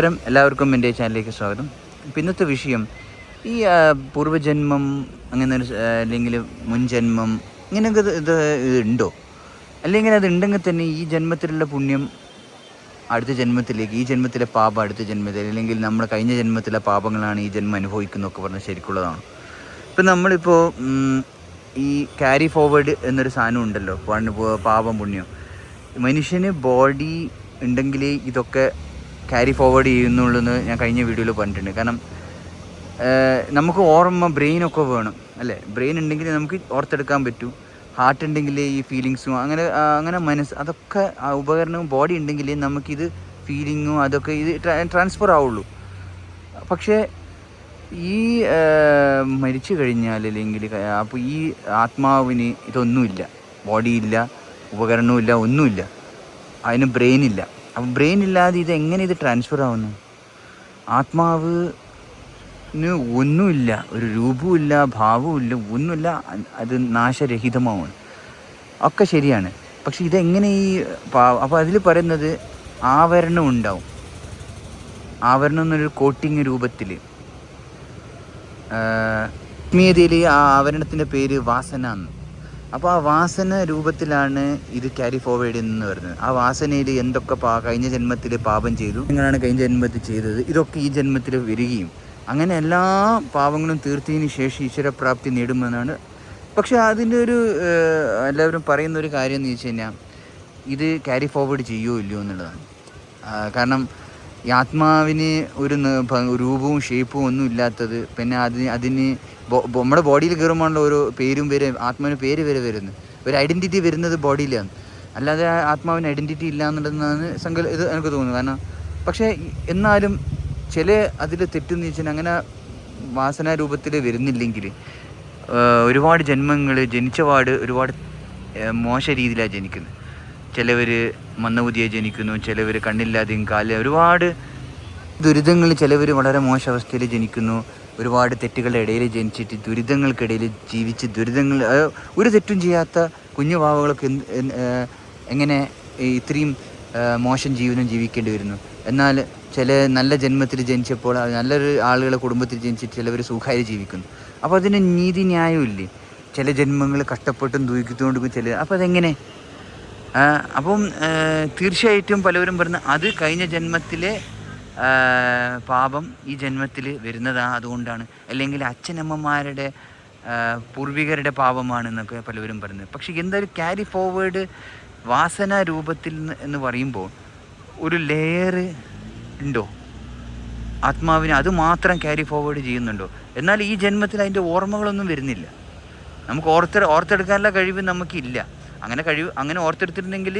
എല്ലാവർക്കും എൻ്റെ ചാനലിലേക്ക് സ്വാഗതം. ഇപ്പം ഇന്നത്തെ വിഷയം ഈ പൂർവ്വജന്മം അങ്ങനെ അല്ലെങ്കിൽ മുൻജന്മം ഇങ്ങനെയൊക്കെ ഇത് ഉണ്ടോ, അല്ലെങ്കിൽ അത് ഉണ്ടെങ്കിൽ തന്നെ ഈ ജന്മത്തിലുള്ള പുണ്യം അടുത്ത ജന്മത്തിലേക്ക്, ഈ ജന്മത്തിലെ പാപം അടുത്ത ജന്മത്തിൽ, അല്ലെങ്കിൽ നമ്മുടെ കഴിഞ്ഞ ജന്മത്തിലെ പാപങ്ങളാണ് ഈ ജന്മം അനുഭവിക്കുന്നതൊക്കെ പറഞ്ഞാൽ ശരിക്കുള്ളതാണ്. ഇപ്പം നമ്മളിപ്പോൾ ഈ ക്യാരി ഫോർവേഡ് എന്നൊരു സാധനം ഉണ്ടല്ലോ, പാപം പുണ്യം. മനുഷ്യന് ബോഡി ഉണ്ടെങ്കിലേ ഇതൊക്കെ ക്യാരി ഫോർവേഡ് ചെയ്യുന്നുള്ളൂ ഞാൻ കഴിഞ്ഞ വീഡിയോയിൽ പറഞ്ഞിട്ടുണ്ട്. കാരണം നമുക്ക് ഓർമ്മ, ബ്രെയിനൊക്കെ വേണം അല്ലേ? ബ്രെയിൻ ഉണ്ടെങ്കിൽ നമുക്ക് ഓർത്തെടുക്കാൻ പറ്റും. ഹാർട്ട് ഉണ്ടെങ്കിൽ ഈ ഫീലിങ്സും അങ്ങനെ മനസ്സ്, അതൊക്കെ ഉപകരണവും ബോഡി ഉണ്ടെങ്കിൽ നമുക്കിത് ഫീലിങ്ങും അതൊക്കെ ഇത് ട്രാൻസ്ഫർ ആവുള്ളൂ. പക്ഷേ ഈ മരിച്ചു കഴിഞ്ഞാൽ, അല്ലെങ്കിൽ അപ്പോൾ ഈ ആത്മാവിന് ഇതൊന്നുമില്ല, ബോഡിയില്ല, ഉപകരണവുമില്ല, ഒന്നുമില്ല, അതിന് ബ്രെയിനില്ല. അപ്പം ബ്രെയിൻ ഇല്ലാതെ ഇതെങ്ങനെ ഇത് ട്രാൻസ്ഫർ ആവുന്നു? ആത്മാവിന് ഒന്നുമില്ല, ഒരു രൂപവുമില്ല, ഭാവവുമില്ല, ഒന്നുമില്ല, അത് നാശരഹിതമാണ്. ഒക്കെ ശരിയാണ്. പക്ഷെ ഇതെങ്ങനെ അപ്പോൾ അതിൽ പറയുന്നത് ആവരണം ഉണ്ടാവും. ആവരണം എന്നൊരു കോട്ടിങ് രൂപത്തിൽ, ആത്മീയതയിൽ ആ ആവരണത്തിൻ്റെ പേര് വാസന എന്ന്. അപ്പോൾ ആ വാസന രൂപത്തിലാണ് ഇത് ക്യാരി ഫോർവേഡ് എന്ന് പറയുന്നത്. ആ വാസനയിൽ എന്തൊക്കെ കഴിഞ്ഞ ജന്മത്തിൽ പാപം ചെയ്തു, നിങ്ങളാണ് കഴിഞ്ഞ ജന്മത്തിൽ ചെയ്തത്, ഇതൊക്കെ ഈ ജന്മത്തിൽ വരികയും അങ്ങനെ എല്ലാ പാപങ്ങളും തീർത്തതിന് ശേഷം ഈശ്വരപ്രാപ്തി നേടുമെന്നാണ്. പക്ഷെ അതിൻ്റെ ഒരു എല്ലാവരും പറയുന്ന ഒരു കാര്യം എന്ന് വെച്ച് കഴിഞ്ഞാൽ, ഇത് ക്യാരി ഫോർവേഡ് ചെയ്യുമോ ഇല്ലയോ എന്നുള്ളതാണ്. കാരണം ഈ ആത്മാവിന് ഒരു രൂപവും ഷേപ്പും ഒന്നും ഇല്ലാത്തത്, പിന്നെ അതിന് നമ്മുടെ ബോഡിയിൽ കയറുമ്പോഴാണല്ലോ ഓരോ പേരും വരെ, ആത്മാവിന് പേര് വരെ വരുന്നത്, ഒരു ഐഡൻറ്റിറ്റി വരുന്നത് ബോഡിയിലാണ്. അല്ലാതെ ആത്മാവിന് ഐഡൻറ്റിറ്റി ഇല്ല എന്നുള്ളതെന്നാണ് ഇത് എനിക്ക് തോന്നുന്നു. കാരണം പക്ഷേ എന്നാലും ചില അതിൽ തെറ്റെന്ന് വെച്ചാൽ, അങ്ങനെ വാസനാരൂപത്തിൽ വരുന്നില്ലെങ്കിൽ ഒരുപാട് ജന്മങ്ങൾ ജനിച്ചപാട് ഒരുപാട് മോശ രീതിയിലാണ് ജനിക്കുന്നത്. ചിലവർ മന്ദബുദ്ധിയായി ജനിക്കുന്നു, ചിലവർ കണ്ണില്ലാതെയും ഒരുപാട് ദുരിതങ്ങൾ, ചിലവർ വളരെ മോശം അവസ്ഥയിൽ ജനിക്കുന്നു, ഒരുപാട് തെറ്റുകളുടെ ഇടയിൽ ജനിച്ചിട്ട് ദുരിതങ്ങൾക്കിടയിൽ ജീവിച്ച് ഒരു തെറ്റും ചെയ്യാത്ത കുഞ്ഞു പാവകളൊക്കെ എങ്ങനെ ഇത്രയും മോശം ജീവിതം ജീവിക്കേണ്ടി വരുന്നു? എന്നാൽ ചില നല്ല ജന്മത്തിൽ ജനിച്ചപ്പോൾ നല്ലൊരു ആളുകളെ കുടുംബത്തിൽ ജനിച്ചിട്ട് ചിലവർ സുഖമായി ജീവിക്കുന്നു. അപ്പോൾ അതിന് നീതി ന്യായമില്ലേ? ചില ജന്മങ്ങൾ കഷ്ടപ്പെട്ടും ദുഃഖിച്ചുകൊണ്ടും അപ്പോൾ അതെങ്ങനെ? അപ്പം തീർച്ചയായിട്ടും പലവരും പറഞ്ഞ അത് കഴിഞ്ഞ ജന്മത്തിലെ പാപം ഈ ജന്മത്തിൽ വരുന്നതാണ്, അതുകൊണ്ടാണ്, അല്ലെങ്കിൽ അച്ഛനമ്മമാരുടെ പൂർവികരുടെ പാപമാണെന്നൊക്കെ പലവരും പറയുന്നത്. പക്ഷേ എന്തായാലും ക്യാരി ഫോർവേഡ് വാസന രൂപത്തിൽ എന്ന് പറയുമ്പോൾ ഒരു ലെയർ ഉണ്ടോ ആത്മാവിന്? അത് മാത്രം ക്യാരി ഫോർവേഡ് ചെയ്യുന്നുണ്ടോ? എന്നാൽ ഈ ജന്മത്തിൽ അതിൻ്റെ ഓർമ്മകളൊന്നും വരുന്നില്ല. നമുക്ക് ഓർത്തെടുക്കാനുള്ള കഴിവ് നമുക്കില്ല. അങ്ങനെ ഓർത്തെടുത്തിരുന്നെങ്കിൽ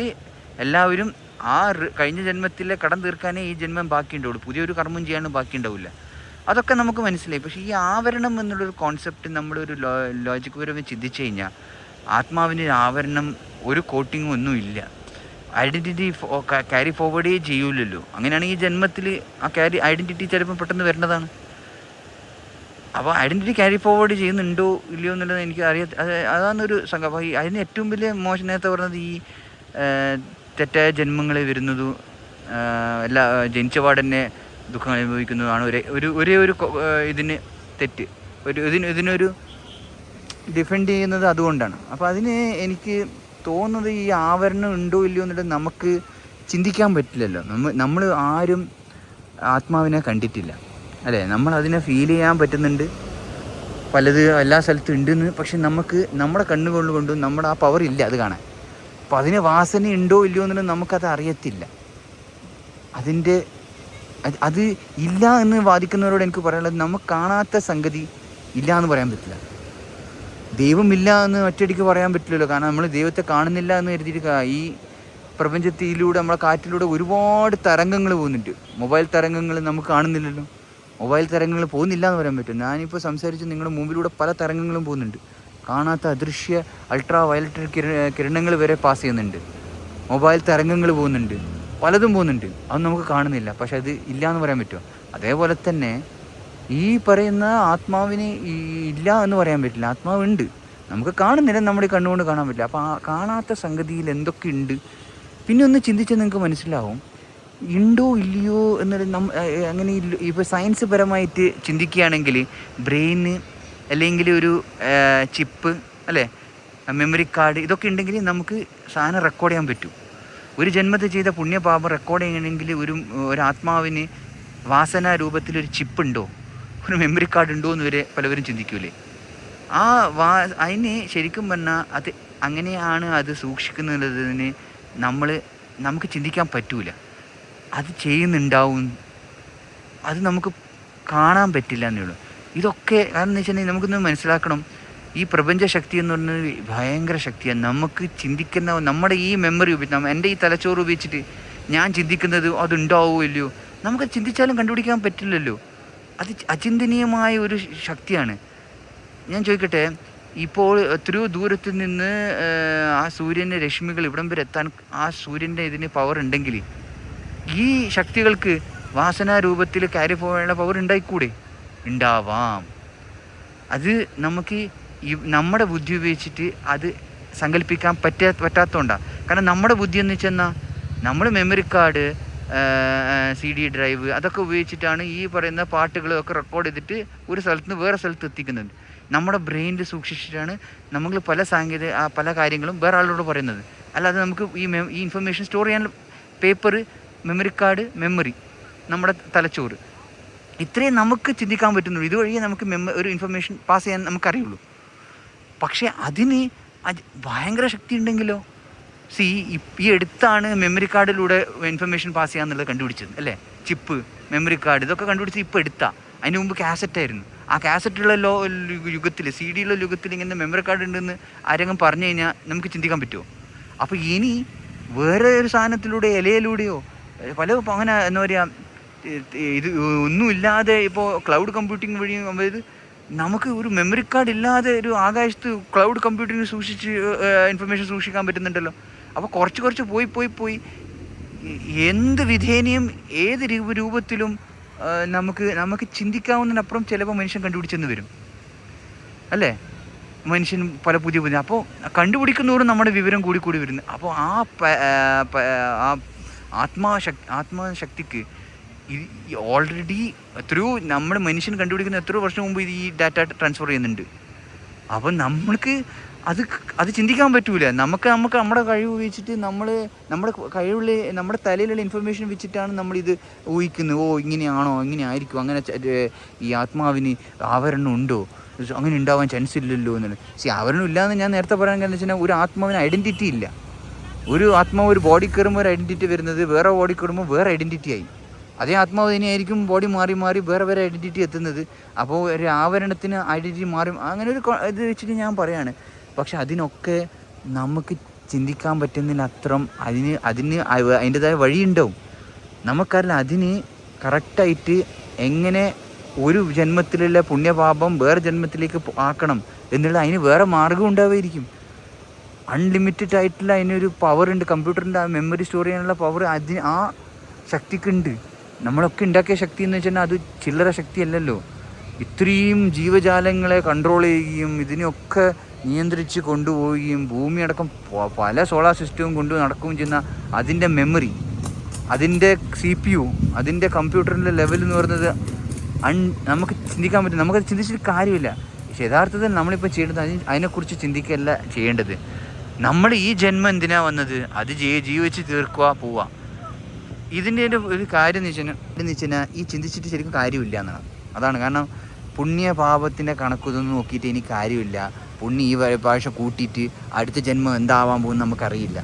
എല്ലാവരും ആ കഴിഞ്ഞ ജന്മത്തിലെ കടം തീർക്കാനേ ഈ ജന്മം ബാക്കിയുണ്ടാവുള്ളൂ, പുതിയൊരു കർമ്മം ചെയ്യാനും ബാക്കിയുണ്ടാവില്ല. അതൊക്കെ നമുക്ക് മനസ്സിലായി. പക്ഷേ ഈ ആവരണം എന്നുള്ളൊരു കോൺസെപ്റ്റ് നമ്മളൊരു ലോജിക് പരമായി ചിന്തിച്ചു കഴിഞ്ഞാൽ, ആത്മാവിന് ആവരണം ഒരു കോട്ടിങ്ങും ഒന്നും ഇല്ല. ഐഡൻറ്റിറ്റി ക്യാരി ഫോർവേഡേ ചെയ്യൂലല്ലോ. അങ്ങനെയാണ് ഈ ജന്മത്തിൽ ആ ഐഡൻറ്റിറ്റി ചിലപ്പോൾ പെട്ടെന്ന് വരേണ്ടതാണ്. അപ്പോൾ ഐഡൻറ്റിറ്റി ക്യാരി ഫോർവേഡ് ചെയ്യുന്നുണ്ടോ ഇല്ലയോ എന്നുള്ളത് എനിക്ക് അതാണൊരു സംഘം. അപ്പോൾ അതിന് ഏറ്റവും വലിയ മോശം നേരത്തെ പറഞ്ഞത് ഈ തെറ്റായ ജന്മങ്ങൾ വരുന്നതും ജനിച്ചപാടന്നെ ദുഃഖം അനുഭവിക്കുന്നതുമാണ് ഒരേ ഒരു ഇതിന് തെറ്റ്. ഇതിനൊരു ഡിഫെൻഡ് ചെയ്യുന്നത് അതുകൊണ്ടാണ്. അപ്പോൾ അതിന് എനിക്ക് തോന്നുന്നത് ഈ ആവരണം ഉണ്ടോ ഇല്ലയോ എന്നുള്ളത് നമുക്ക് ചിന്തിക്കാൻ പറ്റില്ലല്ലോ. നമ്മൾ ആരും ആത്മാവിനെ കണ്ടിട്ടില്ല അല്ലേ? നമ്മൾ അതിനെ ഫീൽ ചെയ്യാൻ പറ്റുന്നുണ്ട്, എല്ലാ സ്ഥലത്തും ഉണ്ടെന്ന്. പക്ഷെ നമുക്ക് നമ്മുടെ കണ്ണുകൾ കൊണ്ടും നമ്മുടെ ആ പവർ ഇല്ല അത് കാണാൻ. അപ്പോൾ അതിന് വാസന ഉണ്ടോ ഇല്ലയോ എന്നുള്ളത് നമുക്കത് അറിയത്തില്ല. അത് ഇല്ല എന്ന് വാദിക്കുന്നവരോട് എനിക്ക് പറയാനുള്ളത്, നമുക്ക് കാണാത്ത സംഗതി ഇല്ല എന്ന് പറയാൻ പറ്റില്ല. ദൈവമില്ല എന്ന് ഒറ്റയടിക്ക് പറയാൻ പറ്റില്ലല്ലോ. കാരണം നമ്മൾ ദൈവത്തെ കാണുന്നില്ല എന്ന് കരുതിയിട്ട് ഈ പ്രപഞ്ചത്തിലൂടെ, നമ്മളെ കാറ്റിലൂടെ ഒരുപാട് തരംഗങ്ങൾ പോകുന്നുണ്ട്. മൊബൈൽ തരംഗങ്ങൾ നമുക്ക് കാണുന്നില്ലല്ലോ. മൊബൈൽ തരംഗങ്ങൾ പോകുന്നില്ല എന്ന് പറയാൻ പറ്റും. ഞാനിപ്പോൾ സംസാരിച്ച് നിങ്ങളുടെ മുമ്പിലൂടെ പല തരംഗങ്ങളും പോകുന്നുണ്ട്. കാണാത്ത അദൃശ്യ അൾട്രാ വയലറ്റ് കിരണങ്ങൾ വരെ പാസ് ചെയ്യുന്നുണ്ട്. മൊബൈൽ തരംഗങ്ങൾ പോകുന്നുണ്ട്, പലതും പോകുന്നുണ്ട്. അത് നമുക്ക് കാണുന്നില്ല. പക്ഷെ അത് ഇല്ല എന്ന് പറയാൻ പറ്റുമോ? അതേപോലെ തന്നെ ഈ പറയുന്ന ആത്മാവിന് ഇല്ല എന്ന് പറയാൻ പറ്റില്ല. ആത്മാവുണ്ട്, നമുക്ക് കാണുന്നില്ല, നമ്മുടെ കണ്ണുകൊണ്ട് കാണാൻ പറ്റില്ല. അപ്പോൾ ആ കാണാത്ത സംഗതിയിൽ എന്തൊക്കെയുണ്ട്? പിന്നെ ഒന്ന് ചിന്തിച്ചാൽ നിങ്ങൾക്ക് മനസ്സിലാവും, ഉണ്ടോ ഇല്ലയോ എന്നൊരു അങ്ങനെ ഇപ്പോൾ സയൻസ് പരമായിട്ട് ചിന്തിക്കുകയാണെങ്കിൽ ബ്രെയിന് അല്ലെങ്കിൽ ഒരു ചിപ്പ് അല്ലേ, മെമ്മറി കാർഡ് ഇതൊക്കെ ഉണ്ടെങ്കിൽ നമുക്ക് സാധനം റെക്കോർഡ് ചെയ്യാൻ പറ്റും. ഒരു ജന്മത്തിൽ ചെയ്ത പുണ്യപാപം റെക്കോർഡ് ചെയ്യണമെങ്കിൽ ഒരു ആത്മാവിന് വാസന രൂപത്തിലൊരു ചിപ്പ് ഉണ്ടോ, ഒരു മെമ്മറി കാർഡ് ഉണ്ടോ എന്ന് വരെ പലവരും ചിന്തിക്കൂലേ. ആ അതിന് ശരിക്കും പറഞ്ഞാൽ അത് അങ്ങനെയാണ് അത് സൂക്ഷിക്കുന്നതിന് നമുക്ക് ചിന്തിക്കാൻ പറ്റൂല. അത് ചെയ്യുന്നുണ്ടാവും, അത് നമുക്ക് കാണാൻ പറ്റില്ല എന്നേ ഉള്ളൂ. ഇതൊക്കെ കാരണം എന്ന് വെച്ചിട്ടുണ്ടെങ്കിൽ നമുക്കൊന്ന് മനസ്സിലാക്കണം, ഈ പ്രപഞ്ച ശക്തി എന്ന് പറയുന്നത് ഭയങ്കര ശക്തിയാണ്. നമുക്ക് ചിന്തിക്കുന്ന നമ്മുടെ ഈ മെമ്മറി ഉപയോഗിച്ച് എൻ്റെ ഈ തലച്ചോറ് ഉപയോഗിച്ചിട്ട് ഞാൻ ചിന്തിക്കുന്നത് അതുണ്ടാവുമോ ഇല്ലയോ, നമുക്ക് ചിന്തിച്ചാലും കണ്ടുപിടിക്കാൻ പറ്റില്ലല്ലോ. അത് അചിന്തനീയമായ ഒരു ശക്തിയാണ്. ഞാൻ ചോദിക്കട്ടെ, ഇപ്പോൾ എത്രയോ ദൂരത്ത് നിന്ന് ആ സൂര്യൻ്റെ രശ്മികൾ ഇവിടം വരെ എത്താൻ ആ സൂര്യൻ്റെ ഇതിന് പവർ ഉണ്ടെങ്കിൽ ഈ ശക്തികൾക്ക് വാസനാരൂപത്തിൽ ക്യാരി പോകാനുള്ള പവർ ഉണ്ടായിക്കൂടെ? ഉണ്ടാവാം. അത് നമുക്ക് നമ്മുടെ ബുദ്ധി ഉപയോഗിച്ചിട്ട് അത് സങ്കല്പിക്കാൻ പറ്റാത്തതുകൊണ്ടാണ്. കാരണം നമ്മുടെ ബുദ്ധി എന്ന് വെച്ചെന്നാൽ നമ്മൾ മെമ്മറി കാർഡ്, CD ഡ്രൈവ് അതൊക്കെ ഉപയോഗിച്ചിട്ടാണ് ഈ പറയുന്ന പാട്ടുകളൊക്കെ റെക്കോർഡ് ചെയ്തിട്ട് ഒരു സ്ഥലത്ത് നിന്ന് വേറെ സ്ഥലത്ത് എത്തിക്കുന്നത്. നമ്മുടെ ബ്രെയിനിൽ സൂക്ഷിച്ചിട്ടാണ് നമ്മൾ പല കാര്യങ്ങളും വേറെ ആളോട് പറയുന്നത്. അല്ലാതെ നമുക്ക് ഈ ഇൻഫർമേഷൻ സ്റ്റോർ ചെയ്യാൻ പേപ്പർ, മെമ്മറി കാർഡ്, മെമ്മറി, നമ്മുടെ തലച്ചോറ്, ഇത്രയും നമുക്ക് ചിന്തിക്കാൻ പറ്റുന്നുള്ളൂ. ഇതുവഴിയേ നമുക്ക് ഒരു ഇൻഫർമേഷൻ പാസ് ചെയ്യാൻ നമുക്കറിയുള്ളൂ. പക്ഷേ അതിന് ഭയങ്കര ശക്തി ഉണ്ടെങ്കിലോ, ഈ അടുത്താണ് മെമ്മറി കാർഡിലൂടെ ഇൻഫർമേഷൻ പാസ് ചെയ്യാന്നുള്ളത് കണ്ടുപിടിച്ചത് അല്ലേ. ചിപ്പ്, മെമ്മറി കാർഡ് ഇതൊക്കെ കണ്ടുപിടിച്ചത് ഇപ്പോൾ എടുത്താൽ. അതിന് മുമ്പ് കാസറ്റായിരുന്നു. ആ കാസറ്റുള്ള യുഗത്തിൽ, CD ഉള്ള യുഗത്തിൽ ഇങ്ങനെ മെമ്മറി കാർഡ് ഉണ്ടെന്ന് ആരെങ്കിലും പറഞ്ഞു കഴിഞ്ഞാൽ നമുക്ക് ചിന്തിക്കാൻ പറ്റുമോ? അപ്പോൾ ഇനി വേറെ ഒരു സാധനത്തിലൂടെ, ഇലയിലൂടെയോ പല അങ്ങനെ എന്താ പറയുക, ഇത് ഒന്നുമില്ലാതെ ഇപ്പോൾ ക്ലൗഡ് കമ്പ്യൂട്ടിങ് വഴി നമുക്ക് ഒരു മെമ്മറി കാർഡ് ഇല്ലാതെ ഒരു ആകാശത്ത് ക്ലൗഡ് കമ്പ്യൂട്ടിങ് ഇൻഫർമേഷൻ സൂക്ഷിക്കാൻ പറ്റുന്നുണ്ടല്ലോ. അപ്പോൾ കുറച്ച് പോയി എന്ത് വിധേനയും ഏത് രൂപത്തിലും നമുക്ക് ചിന്തിക്കാവുന്നതിനപ്പുറം ചിലപ്പോൾ മനുഷ്യൻ കണ്ടുപിടിച്ചെന്ന് വരും അല്ലേ. മനുഷ്യൻ പല പുതിയ അപ്പോൾ കണ്ടുപിടിക്കുന്നതോറും നമ്മുടെ വിവരം കൂടി വരുന്നു. അപ്പോൾ ആ ആത്മശക്തിക്ക് ഓൾറെഡി എത്രയോ നമ്മൾ മനുഷ്യൻ കണ്ടുപിടിക്കുന്ന എത്രയോ വർഷം മുമ്പ് ഈ ഡാറ്റ ട്രാൻസ്ഫർ ചെയ്യുന്നുണ്ട്. അപ്പം നമ്മൾക്ക് അത് ചിന്തിക്കാൻ പറ്റൂല. നമുക്ക് നമ്മുടെ കഴിവ് ഉപയോഗിച്ചിട്ട് നമ്മുടെ കഴിവുള്ള നമ്മുടെ തലയിലുള്ള ഇൻഫർമേഷൻ വെച്ചിട്ടാണ് നമ്മളിത് ഊഹിക്കുന്നത്. ഇങ്ങനെയാണോ, ഇങ്ങനെ ആയിരിക്കും, അങ്ങനെ ഈ ആത്മാവിന് ആവരണം ഉണ്ടോ, അങ്ങനെ ഉണ്ടാവാൻ ചാൻസ് ഇല്ലല്ലോ എന്നുള്ളത്. ആവരണം ഇല്ലയെന്ന് ഞാൻ നേരത്തെ പറയാൻ കാരണം വെച്ചാൽ ഒരു ആത്മാവിന് ഐഡൻറ്റിറ്റി ഇല്ല. ഒരു ആത്മാവ് ഒരു ബോഡി കയറുമ്പോൾ ഒരു ഐഡൻറ്റിറ്റി വരുന്നത്, വേറെ ബോഡി കയറുമ്പോൾ വേറെ ഐഡൻറ്റിറ്റി ആയി. അതേ ആത്മാവ് തന്നെയായിരിക്കും ബോഡി മാറി വേറെ ഐഡൻറ്റിറ്റി എത്തുന്നത്. അപ്പോൾ ഒരു ആവരണത്തിന് ഐഡൻറ്റിറ്റി മാറി, അങ്ങനെ ഒരു ഇത് വെച്ചിട്ട് ഞാൻ പറയാണ്. പക്ഷെ അതിനൊക്കെ നമുക്ക് ചിന്തിക്കാൻ പറ്റുന്നതിനപ്പുറം അതിൻ്റെതായ വഴിയുണ്ടാവും. നമുക്കറിയില്ല അതിന് കറക്റ്റായിട്ട് എങ്ങനെ ഒരു ജന്മത്തിലുള്ള പുണ്യപാപം വേറെ ജന്മത്തിലേക്ക് ആക്കണം എന്നുള്ള അതിന് വേറെ മാർഗം ഉണ്ടാവുമായിരിക്കും. അൺലിമിറ്റഡ് ആയിട്ടുള്ള അതിനൊരു പവറുണ്ട്. കമ്പ്യൂട്ടറിൻ്റെ ആ മെമ്മറി സ്റ്റോർ ചെയ്യാനുള്ള പവർ ആ ശക്തിക്കുണ്ട്. നമ്മളൊക്കെ ഉണ്ടാക്കിയ ശക്തി എന്ന് വെച്ചാൽ അത് ചില്ലറ ശക്തിയല്ലല്ലോ. ഇത്രയും ജീവജാലങ്ങളെ കൺട്രോൾ ചെയ്യുകയും ഇതിനെയൊക്കെ നിയന്ത്രിച്ച് കൊണ്ടുപോവുകയും ഭൂമിയടക്കം പല സോളാർ സിസ്റ്റവും കൊണ്ട് നടക്കുകയും ചെയ്യുന്ന അതിൻ്റെ മെമ്മറി, അതിൻ്റെ CPU, അതിൻ്റെ കമ്പ്യൂട്ടറിൻ്റെ ലെവൽ എന്ന് പറയുന്നത് നമുക്ക് ചിന്തിക്കാൻ പറ്റും. നമുക്കത് ചിന്തിച്ചിട്ട് കാര്യമില്ല. പക്ഷെ യഥാർത്ഥത്തിൽ നമ്മളിപ്പോൾ ചെയ്യേണ്ടത് അതിനെക്കുറിച്ച് ചിന്തിക്കുകയല്ല ചെയ്യേണ്ടത്. നമ്മൾ ഈ ജന്മം എന്തിനാണ് വന്നത്, അത് ജീവിച്ച് തീർക്കുക, പോവുക. ഇതിൻ്റെ ഒരു കാര്യം എന്ന് വെച്ചാൽ ഈ ചിന്തിച്ചിട്ട് ശരിക്കും കാര്യമില്ല എന്നാണ്. അതാണ് കാരണം. പുണ്യപാപത്തിൻ്റെ കണക്കൊന്നും നോക്കിയിട്ട് ഇനി കാര്യമില്ല. പുണ്യം ഈ പ്രാവശ്യം കൂട്ടിയിട്ട് അടുത്ത ജന്മം എന്താവാൻ പോകുമെന്ന് നമുക്കറിയില്ല.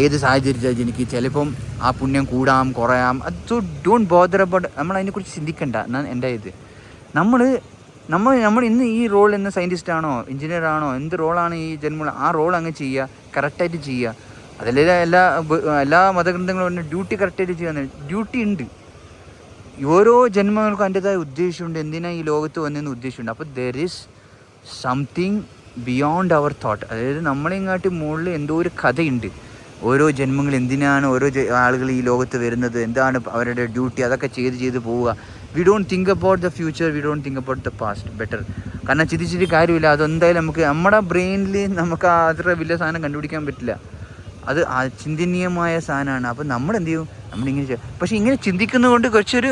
ഏത് സാഹചര്യത്തിൽ ജനിക്ക് ചിലപ്പം ആ പുണ്യം കൂടാം കുറയാം. അത് സോ ഡോണ്ട് ബോദർ അബൌട്ട്. നമ്മൾ അതിനെക്കുറിച്ച് ചിന്തിക്കണ്ട എന്നാണ് എൻ്റെ ഇത്. നമ്മൾ ഇന്ന് ഈ റോൾ എന്ന സയൻറ്റിസ്റ്റ് ആണോ, എഞ്ചിനീയർ ആണോ, എന്ത് റോളാണ് ഈ ജന്മം, ആ റോൾ അങ്ങ് ചെയ്യുക, കറക്റ്റായിട്ട് ചെയ്യുക. അതല്ലേ എല്ലാ മതഗ്രന്ഥങ്ങളും പറഞ്ഞ ഡ്യൂട്ടി കറക്റ്റായിട്ട് ചെയ്യാൻ. ഡ്യൂട്ടി ഉണ്ട്. ഓരോ ജന്മങ്ങൾക്കും അതിൻ്റെതായ ഉദ്ദേശമുണ്ട്. എന്തിനാണ് ഈ ലോകത്ത് വന്നതെന്ന് ഉദ്ദേശമുണ്ട്. അപ്പോൾ there is something beyond our thought. അതായത് നമ്മളെങ്ങാട്ടി മുകളിൽ എന്തോ ഒരു കഥയുണ്ട്. ഓരോ ജന്മങ്ങൾ എന്തിനാണ് ഓരോ ആളുകൾ ഈ ലോകത്ത് വരുന്നത്, എന്താണ് അവരുടെ ഡ്യൂട്ടി, അതൊക്കെ ചെയ്ത് പോവുക. We don't think about the future, we don't think about the past. Better. കാരണം ചിന്തിച്ചിട്ട് കാര്യമില്ല. അതെന്തായാലും നമ്മുടെ ബ്രെയിനിൽ നമുക്ക് അത്ര വലിയ സാധനം കണ്ടുപിടിക്കാൻ പറ്റില്ല. അത് ചിന്തനീയമായ സാധനമാണ്. അപ്പോൾ നമ്മൾ എന്ത് ചെയ്യും, നമ്മളിങ്ങനെ പക്ഷെ ഇങ്ങനെ ചിന്തിക്കുന്നതുകൊണ്ട് കുറച്ചൊരു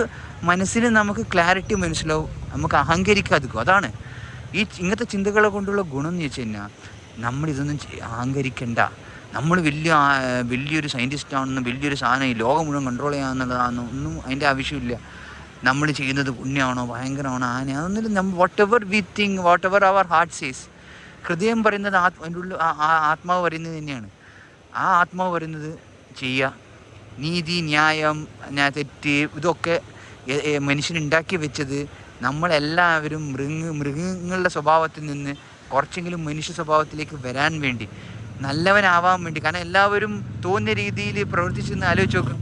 മനസ്സിന് നമുക്ക് ക്ലാരിറ്റി മനസ്സിലാവും, നമുക്ക് അഹങ്കരിക്കാതിരിക്കും. അതാണ് ഇങ്ങനത്തെ ചിന്തകളെ കൊണ്ടുള്ള ഗുണം എന്ന് വെച്ച് കഴിഞ്ഞാൽ നമ്മളിതൊന്നും അഹങ്കരിക്കണ്ട. നമ്മൾ വലിയൊരു സയൻറ്റിസ്റ്റ് ആണെന്നും വലിയൊരു സാധനം ഈ ലോകം മുഴുവൻ കൺട്രോൾ ചെയ്യാമെന്നുള്ളതാണെന്നും ഒന്നും അതിൻ്റെ ആവശ്യമില്ല. നമ്മൾ ചെയ്യുന്നത് പുണ്യമാണോ ഭയങ്കരമാണോ അതൊന്നും നമ്മൾ whatever we think, whatever our heart says, ഹൃദയം പറയുന്നത് അതിൻ്റെ ഉള്ളിൽ ആത്മാവ് പറയുന്നത് തന്നെയാണ്. ആ ആത്മാവ് പറയുന്നത് ചെയ്യുക. നീതി, ന്യായം, തെറ്റ് ഇതൊക്കെ മനുഷ്യനുണ്ടാക്കി വെച്ചത് നമ്മളെല്ലാവരും മൃഗങ്ങളുടെ സ്വഭാവത്തിൽ നിന്ന് കുറച്ചെങ്കിലും മനുഷ്യ സ്വഭാവത്തിലേക്ക് വരാൻ വേണ്ടി, നല്ലവനാവാൻ വേണ്ടി. കാരണം എല്ലാവരും തോന്നിയ രീതിയിൽ പ്രവർത്തിച്ചെന്ന് ആലോചിച്ച് നോക്കും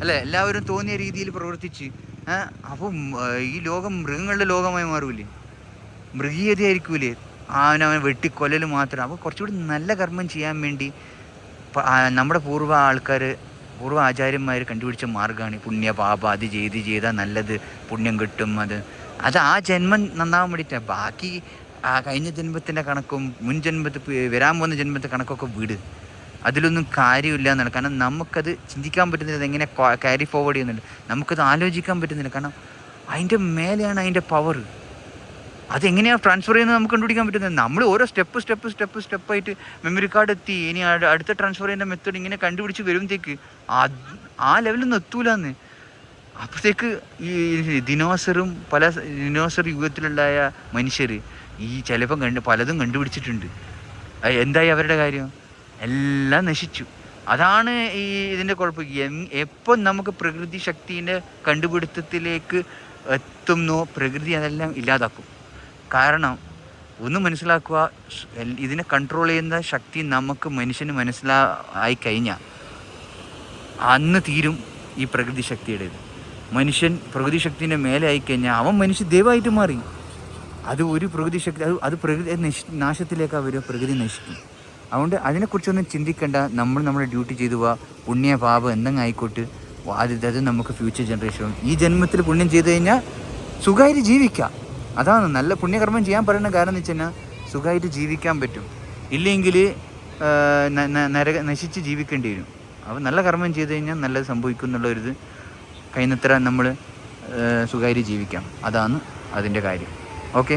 അല്ലേ? എല്ലാവരും തോന്നിയ രീതിയിൽ പ്രവർത്തിച്ച് അപ്പം ഈ ലോകം മൃഗങ്ങളുടെ ലോകമായി മാറൂലേ, മൃഗീയതയായിരിക്കൂലേ, അവനവൻ വെട്ടിക്കൊല്ലൽ മാത്രം. അപ്പോൾ കുറച്ചുകൂടി നല്ല കർമ്മം ചെയ്യാൻ വേണ്ടി നമ്മുടെ പൂർവ്വ ആചാര്യന്മാർ കണ്ടുപിടിച്ച മാർഗ്ഗമാണ് പുണ്യ പാപ. അത് ചെയ്താൽ നല്ലത്, പുണ്യം കിട്ടും. അത് ആ ജന്മം നന്നാവാൻ വേണ്ടിയിട്ടാണ്. ബാക്കി കഴിഞ്ഞ ജന്മത്തിൻ്റെ കണക്കും മുൻ ജന്മത്തിൽ വരാൻ പോകുന്ന ജന്മത്തെ കണക്കൊക്കെ വിട്, അതിലൊന്നും കാര്യമില്ല എന്നാണ്. കാരണം നമുക്കത് ചിന്തിക്കാൻ പറ്റുന്നില്ല, എങ്ങനെ ക്യാരി ഫോർവേഡ് ചെയ്യുന്നുണ്ട്, നമുക്കത് ആലോചിക്കാൻ പറ്റുന്നില്ല. കാരണം അതിൻ്റെ മേലെയാണ് അതിൻ്റെ പവർ. അതെങ്ങനെയാണ് ട്രാൻസ്ഫർ ചെയ്യുന്നത് നമുക്ക് കണ്ടുപിടിക്കാൻ പറ്റുന്നത്. നമ്മൾ ഓരോ സ്റ്റെപ്പായിട്ട് മെമ്മറി കാർഡ് എത്തി, ഇനി അടുത്ത ട്രാൻസ്ഫർ ചെയ്യുന്ന മെത്തേഡ് ഇങ്ങനെ കണ്ടുപിടിച്ച് വരുമ്പോഴത്തേക്ക് ആ ലെവലൊന്നും എത്തൂലെന്ന്. അപ്പോഴത്തേക്ക് ഈ ദിനോസർ യുഗത്തിലുണ്ടായ മനുഷ്യർ ചിലപ്പം പലതും കണ്ടുപിടിച്ചിട്ടുണ്ട്. എന്തായി അവരുടെ കാര്യം? എല്ലാം നശിച്ചു. അതാണ് ഇതിൻ്റെ കുഴപ്പം. എപ്പോൾ നമുക്ക് പ്രകൃതി ശക്തിൻ്റെ കണ്ടുപിടുത്തത്തിലേക്ക് എത്തുന്നോ പ്രകൃതി അതെല്ലാം ഇല്ലാതാക്കും. കാരണം ഒന്ന് മനസ്സിലാക്കുക, ഇതിനെ കൺട്രോൾ ചെയ്യുന്ന ശക്തി നമുക്ക് മനുഷ്യന് മനസ്സിലായി കഴിഞ്ഞാൽ അന്ന് തീരും ഈ പ്രകൃതി ശക്തിയുടേത്. മനുഷ്യൻ പ്രകൃതി ശക്തിൻ്റെ മേലെ ആയിക്കഴിഞ്ഞാൽ അവൻ മനുഷ്യ ദൈവമായിട്ട് മാറി. അത് ഒരു പ്രകൃതി ശക്തി, അത് പ്രകൃതി നാശത്തിലേക്കാണ് വരിക, പ്രകൃതി നശിക്കും. അതുകൊണ്ട് അതിനെക്കുറിച്ചൊന്നും ചിന്തിക്കേണ്ട. നമ്മുടെ ഡ്യൂട്ടി ചെയ്തു പോവുക. പുണ്യ പാപം എന്തെങ്കിലും ആയിക്കോട്ടെ, അത് നമുക്ക് ഫ്യൂച്ചർ ജനറേഷനും ഈ ജന്മത്തിൽ പുണ്യം ചെയ്തു കഴിഞ്ഞാൽ സുഖമായിട്ട് ജീവിക്കാം. അതാണ് നല്ല പുണ്യകർമ്മം ചെയ്യാൻ പറയുന്ന കാരണം എന്ന് വെച്ച് കഴിഞ്ഞാൽ സുഖമായിട്ട് ജീവിക്കാൻ പറ്റും. ഇല്ലെങ്കിൽ നശിച്ച് ജീവിക്കേണ്ടി വരും. അപ്പോൾ നല്ല കർമ്മം ചെയ്തു കഴിഞ്ഞാൽ നല്ലത് സംഭവിക്കും എന്നുള്ളൊരിത് കഴിയുന്നത്ര നമ്മൾ സുഖമായിട്ട് ജീവിക്കാം. അതാണ് അതിൻ്റെ കാര്യം. ഓക്കെ.